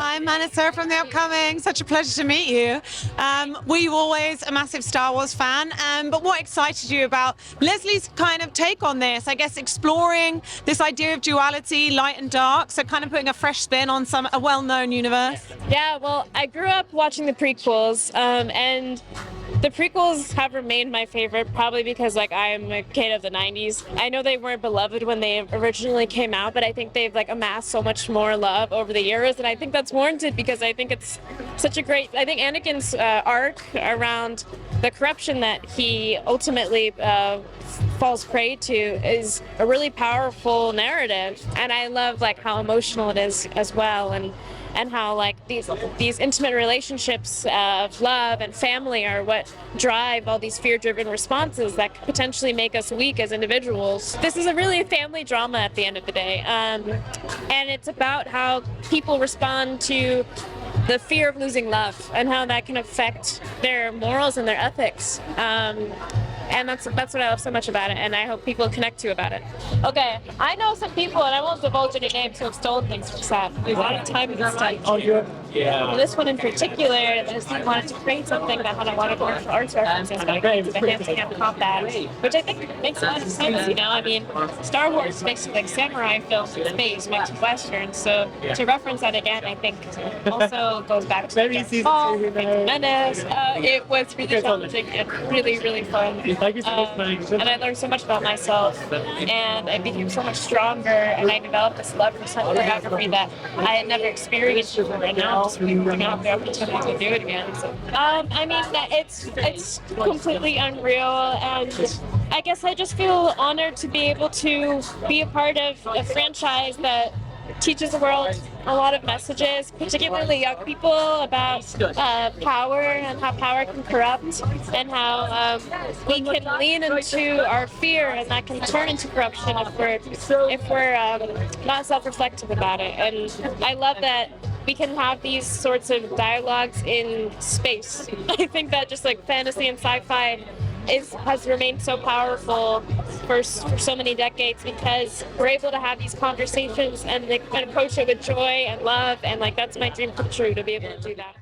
I'm Manasa from The Upcoming. Such a pleasure to meet you. Were you always a massive Star Wars fan? But what excited you about Leslie's kind of take on this? I guess exploring this idea of duality, light and dark, so kind of putting a fresh spin on a well-known universe. Yeah, well, I grew up watching the prequels, and the prequels have remained my favorite, probably because I am a kid of the 90s. I know they weren't beloved when they originally came out, but I think they've amassed so much more love over the years, and I think that's warranted because I think it's such a great. I think Anakin's arc around the corruption that he ultimately falls prey to is a really powerful narrative, and I love how emotional it is as well, and how these intimate relationships of love and family are what drive all these fear-driven responses that could potentially make us weak as individuals. This is a really family drama at the end of the day, and it's about how people respond to the fear of losing love and how that can affect their morals and their ethics. And that's what I love so much about it, and I hope people connect to about it. Okay, I know some people, and I won't divulge any names, who have stolen things from set. There's a lot of time in this stuff. Yeah. This one in particular, this one wanted to create something that had a lot of martial arts references, but I the hand-to-hand combat, which I think makes a lot of sense. I mean, Star Wars is basically samurai films in space mixed with Western, so to reference that again, I think also goes back to Paul, Menace. It was really challenging and really, really fun. And I learned so much about myself, and I became so much stronger, and I developed this love for cinematography that I had never experienced before, and now I'm just really bring out the opportunity to do it again. So, I mean, it's completely unreal, and I guess I just feel honored to be able to be a part of a franchise that teaches the world a lot of messages, particularly young people, about power and how power can corrupt, and how we can lean into our fear, and that can turn into corruption if we're not self-reflective about it. And I love that we can have these sorts of dialogues in space. I think that just fantasy and sci-fi has remained so powerful for so many decades because we're able to have these conversations and approach it with joy and love, and that's my dream come true, to be able to do that.